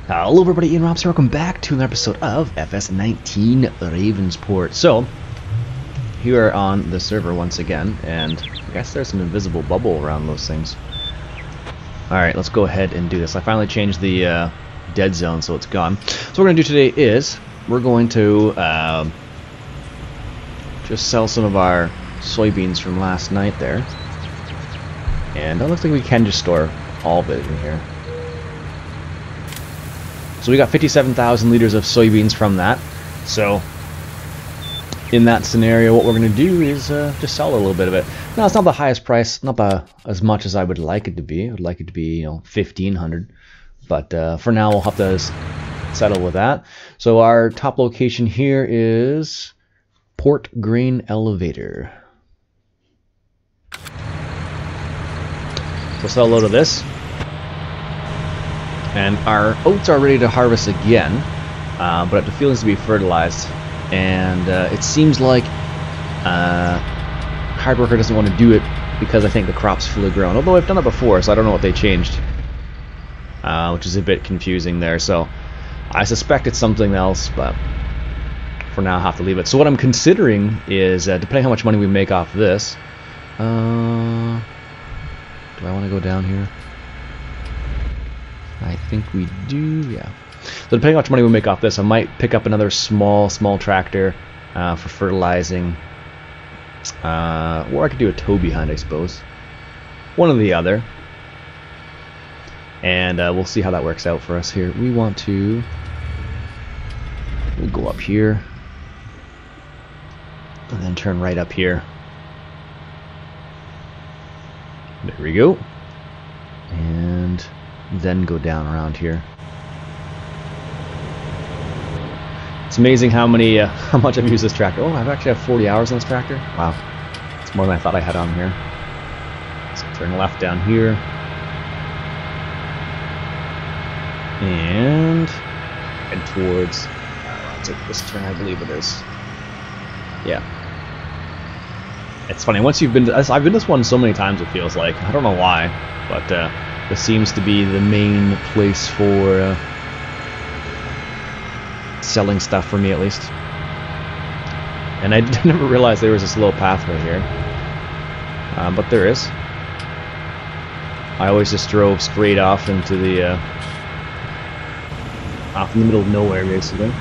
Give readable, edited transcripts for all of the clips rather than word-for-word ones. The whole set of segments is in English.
Hello everybody, Ian Robs here. Welcome back to another episode of FS19 Ravensport. So, here on the server once again, and I guess there's an invisible bubble around those things. Alright, let's go ahead and do this. I finally changed the dead zone so it's gone. So what we're going to do today is, we're going to just sell some of our soybeans from last night there. And it looks like we can just store all of it in here. So we got 57,000 liters of soybeans from that. So in that scenario, what we're going to do is just sell a little bit of it. Now it's not the highest price, not as much as I would like it to be. I would like it to be, 1,500. But for now, we'll have to settle with that. So our top location here is Port Grain Elevator. We'll sell a load of this. And our oats are ready to harvest again, but have the feelings to be fertilized. And it seems like Hardworker doesn't want to do it because I think the crop's fully grown. Although I've done it before, so I don't know what they changed, which is a bit confusing there. So I suspect it's something else, but for now I have to leave it. So what I'm considering is, depending on how much money we make off this, do I want to go down here? I think we do, yeah. So depending on how much money we make off this, I might pick up another small tractor for fertilizing. Or I could do a tow behind, I suppose. One or the other. And we'll see how that works out for us here. We want to... We'll go up here. And then turn right up here. There we go. And... then go down around here. It's amazing how much I've used this tractor. Oh, I've actually have 40 hours on this tractor. Wow, it's more than I thought I had on here. So turn left down here, and head towards. I'll take this turn, I believe it is. Yeah. It's funny once you've been to. I've been to this one so many times. It feels like I don't know why, but. This seems to be the main place for selling stuff for me, at least. And I never realized there was this little pathway here. But there is. I always just drove straight off into the... off in the middle of nowhere, basically.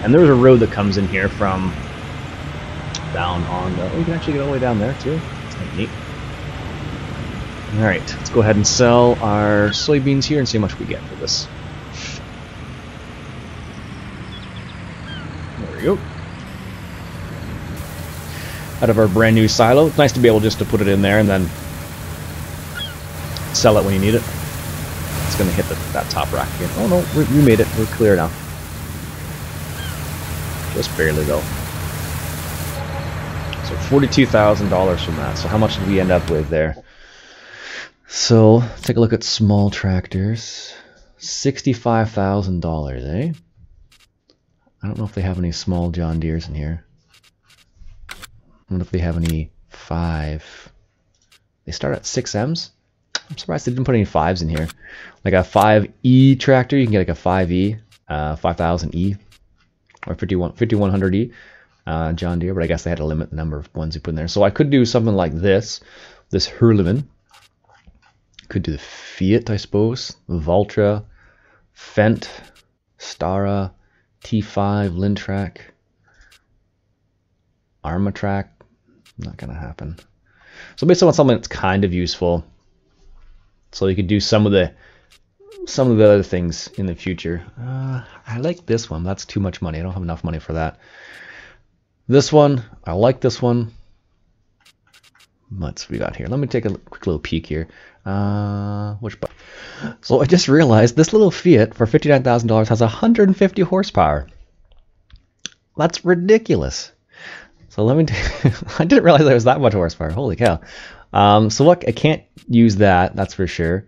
And there's a road that comes in here from down on the... Oh, you can actually get all the way down there, too. That's kind of neat. Alright, let's go ahead and sell our soybeans here and see how much we get for this. There we go. Out of our brand new silo. It's nice to be able just to put it in there and then sell it when you need it. It's going to hit that top rack again. Oh no, we made it. We're clear now. Just barely though. So $42,000 from that. So how much did we end up with there? So, take a look at small tractors. $65,000, eh? I don't know if they have any small John Deeres in here. I wonder if they have any 5. They start at 6Ms? I'm surprised they didn't put any 5s in here. Like a 5E tractor, you can get like a 5E, 5000E, or 5100E John Deere, but I guess they had to limit the number of ones you put in there. So I could do something like this Hurleman. Could do the Fiat, I suppose, Valtra, Fendt, Stara, T5, Lintrac, Armatrac. Not gonna happen. So basically, I want something that's kind of useful, so you could do some of the other things in the future. I like this one. That's too much money. I don't have enough money for that. This one, I like this one. What's we got here? Let me take a quick little peek here. Which button? So I just realized this little Fiat for $59,000 has 150 horsepower. That's ridiculous. So let me. I didn't realize there was that much horsepower. Holy cow! So look, I can't use that. That's for sure.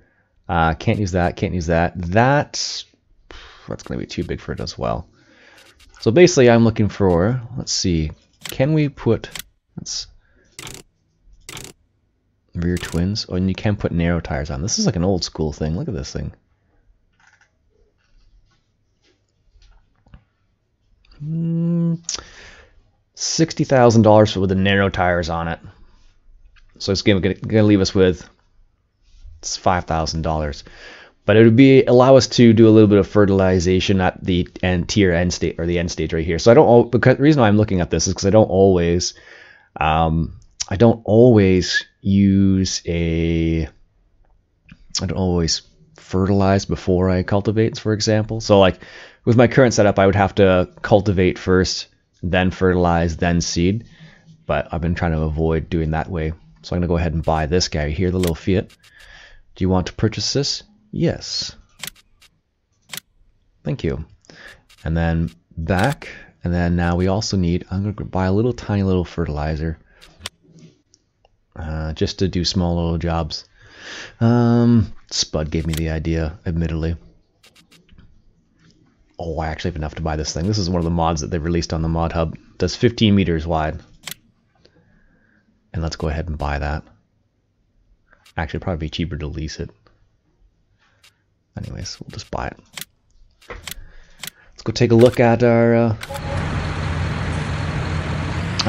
Can't use that. Can't use that. That's going to be too big for it as well. So basically, I'm looking for. Let's see. Can we put? Let's. Rear twins. Oh, and you can put narrow tires on. This is like an old school thing. Look at this thing. $60,000 with the narrow tires on it. So it's gonna leave us with $5,000. But it would allow us to do a little bit of fertilization at the end state, or the end stage right here. So because the reason why I'm looking at this is because I don't always fertilize before I cultivate, for example. So like with my current setup, I would have to cultivate first, then fertilize, then seed. But I've been trying to avoid doing that way. So I'm gonna go ahead and buy this guy here, the little Fiat. Do you want to purchase this? Yes. Thank you. And then back, and then now we also need, I'm going to buy a little tiny little fertilizer. Just to do small little jobs. Spud gave me the idea, admittedly. Oh, I actually have enough to buy this thing. This is one of the mods that they released on the mod hub. It does 15 meters wide. And let's go ahead and buy that. Actually, it'd probably be cheaper to lease it. Anyways, we'll just buy it. Let's go take a look at our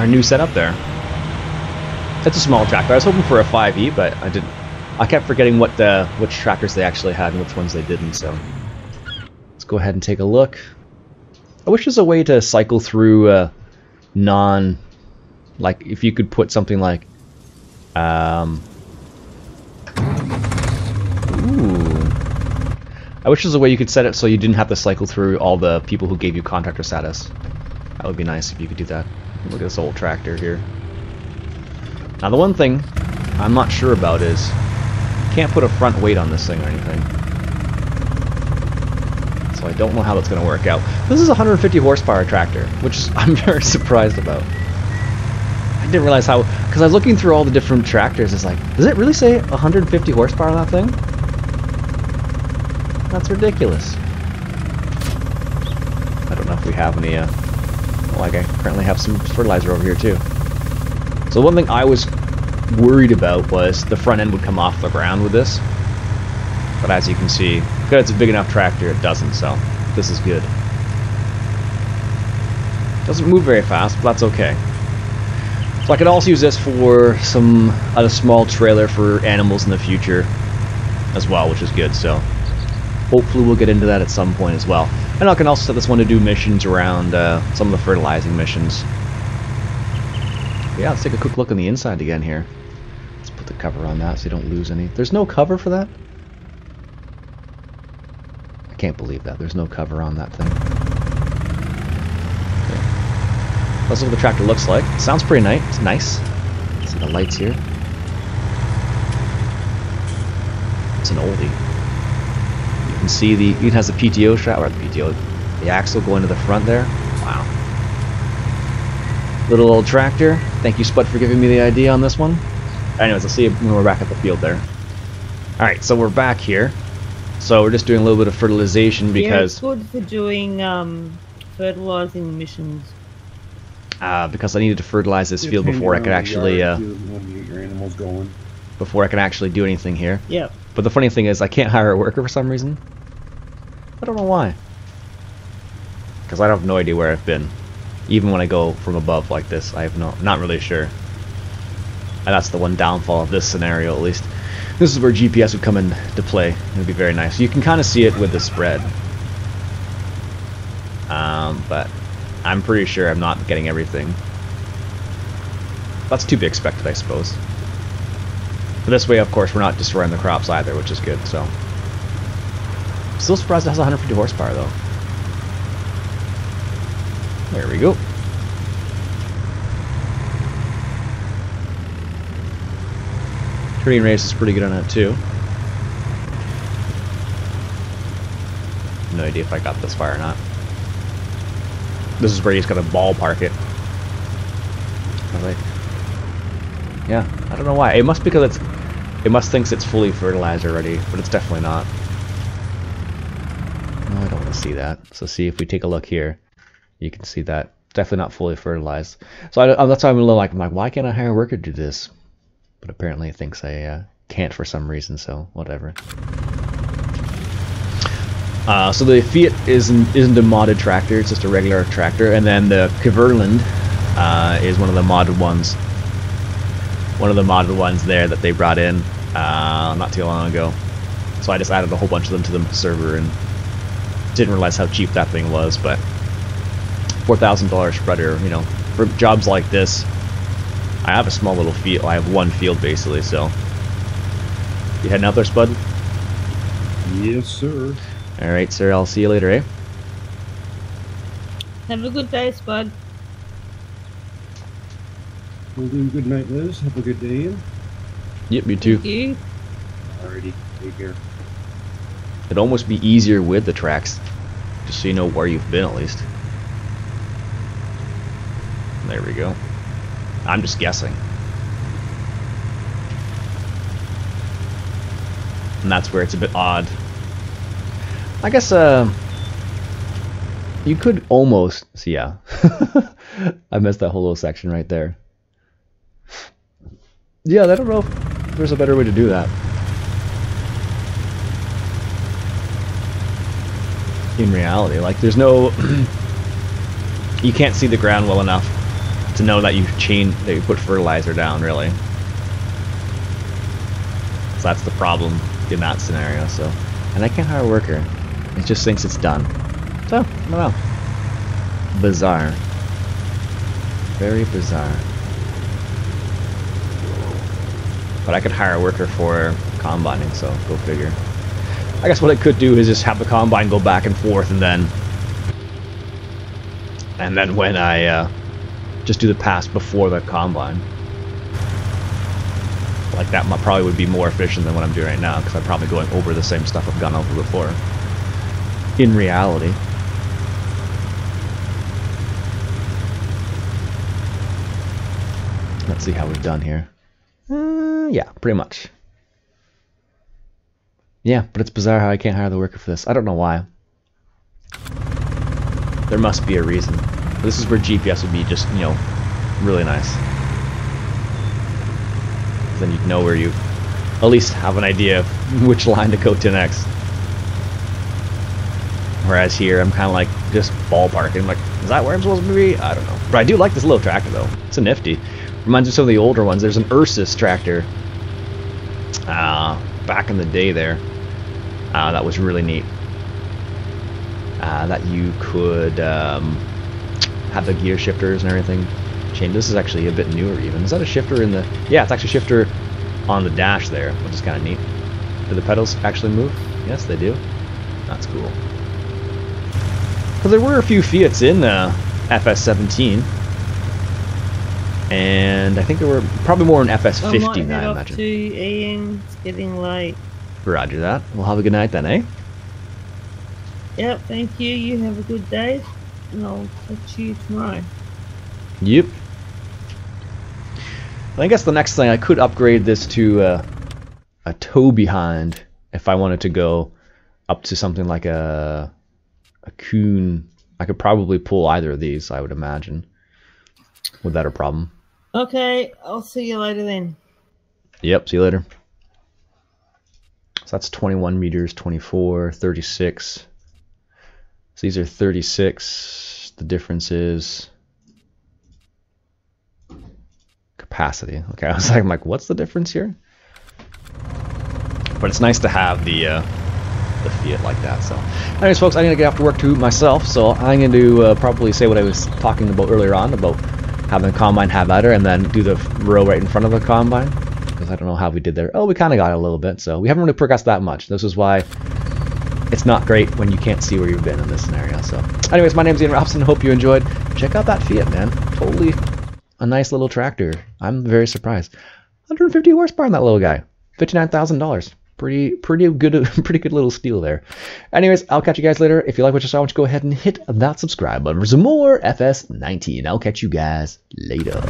new setup there. It's a small tractor. I was hoping for a 5E, but I didn't. I kept forgetting which tractors they actually had and which ones they didn't. So let's go ahead and take a look. I wish there's a way to cycle through like if you could put something like I wish there was a way you could set it so you didn't have to cycle through all the people who gave you contractor status. That would be nice if you could do that. Look at this old tractor here. Now the one thing I'm not sure about is you can't put a front weight on this thing or anything. So I don't know how that's going to work out. This is a 150 horsepower tractor, which I'm very surprised about. I didn't realize how, because I was looking through all the different tractors, it's like, does it really say 150 horsepower on that thing? That's ridiculous. I don't know if we have any, like I currently have some fertilizer over here too. So one thing I was worried about was the front end would come off the ground with this. But as you can see, because it's a big enough tractor, it doesn't, so this is good. Doesn't move very fast, but that's okay. So I could also use this for a small trailer for animals in the future as well, which is good, so hopefully we'll get into that at some point as well. And I can also set this one to do missions around some of the fertilizing missions. But yeah, let's take a quick look on the inside again here. Let's put the cover on that so you don't lose any. There's no cover for that? I can't believe that. There's no cover on that thing. Okay. That's what the tractor looks like. It sounds pretty nice. It's nice. See the lights here. It's an oldie. You can see it has the PTO strap, or the axle going to the front there. Wow. Little old tractor. Thank you, Spud, for giving me the idea on this one. Anyways, I'll see you when we're back at the field there. Alright, so we're back here. So we're just doing a little bit of fertilization because... Yeah, it's good for doing fertilizing missions. Because I needed to fertilize this field before I could actually... before I can actually do anything here. Yep. But the funny thing is, I can't hire a worker for some reason. I don't know why. Because I have no idea where I've been. Even when I go from above like this, I have not really sure. And that's the one downfall of this scenario, at least. This is where GPS would come into play. It would be very nice. You can kind of see it with the spread. But I'm pretty sure I'm not getting everything. That's to be expected, I suppose. But this way, of course, we're not destroying the crops either, which is good, so. Still surprised it has 150 horsepower, though. There we go. Turning radius is pretty good on that, too. No idea if I got this far or not. This is where you just gotta ballpark it. Yeah, I don't know why. It must be because it must thinks it's fully fertilized already, but it's definitely not. No, I don't want to see that. So see if we take a look here, you can see that definitely not fully fertilized. So that's why I'm a little like, why can't I hire a worker to do this? But apparently it thinks I can't for some reason. So whatever. So the Fiat isn't a modded tractor, it's just a regular tractor, and then the Kverland is one of the modded ones. One of the modded ones there that they brought in not too long ago. So I just added a whole bunch of them to the server and didn't realize how cheap that thing was, but $4,000 spreader, you know, for jobs like this. I have a small little field, I have one field basically, so. You heading out there, Spud? Yes, sir. Alright, sir, I'll see you later, eh? Have a good day, Spud. Well, do good night, Liz. Have a good day, Ian. Yep, you too. Thank you. Alrighty, take care. It'd almost be easier with the tracks, just so you know where you've been at least. There we go. I'm just guessing. And that's where it's a bit odd. I guess, you could almost, see, yeah. I missed that whole little section right there. Yeah, I don't know if there's a better way to do that. In reality, like, there's no... you can't see the ground well enough to know that you put fertilizer down, really. So that's the problem in that scenario, so... And I can't hire a worker. It just thinks it's done. So, I don't know. Bizarre. Very bizarre. But I could hire a worker for combining, so go figure. I guess what I could do is just have the combine go back and forth, and then when I just do the pass before the combine. Like that probably would be more efficient than what I'm doing right now, because I'm probably going over the same stuff I've gone over before. In reality. Let's see how we've done here. Yeah, pretty much. Yeah, but it's bizarre how I can't hire the worker for this. I don't know why. There must be a reason. This is where GPS would be just, you know, really nice. Then you'd know where you at least have an idea of which line to go to next. Whereas here, I'm kind of like just ballparking. Like, is that where I'm supposed to be? I don't know. But I do like this little tractor though. It's a nifty. Reminds me of some of the older ones. There's an Asus tractor back in the day there. That was really neat. That you could have the gear shifters and everything change. This is actually a bit newer even. Is that a shifter in the... Yeah, it's actually a shifter on the dash there, which is kind of neat. Do the pedals actually move? Yes, they do. That's cool. Because there were a few Fiats in FS17. And I think there were probably more in FS15 now, I imagine. To Ian. It's getting late. Roger that. We'll have a good night then, eh? Yep, thank you. You have a good day. And I'll catch you tomorrow. Yep. I guess the next thing, I could upgrade this to a tow behind if I wanted to go up to something like a Coon. I could probably pull either of these, I would imagine, without a problem. Okay, I'll see you later then. Yep, see you later. So that's 21 meters, 24, 36. So these are 36. The difference is capacity. Okay, I'm like, what's the difference here? But it's nice to have the Fiat like that. So, anyways, folks, I'm gonna get off to work too myself. So I'm going to probably say what I was talking about earlier on about having the combine have udder and then do the row right in front of the combine. Because I don't know how we did there. Oh, we kind of got it a little bit. So we haven't really progressed that much. This is why it's not great when you can't see where you've been in this scenario. So, anyways, my name's Ian Robson. Hope you enjoyed. Check out that Fiat, man. Totally a nice little tractor. I'm very surprised. 150 horsepower in that little guy. $59,000. Pretty good little steal there. Anyways, I'll catch you guys later. If you like what you saw, why don't you go ahead and hit that subscribe button for some more FS19. I'll catch you guys later.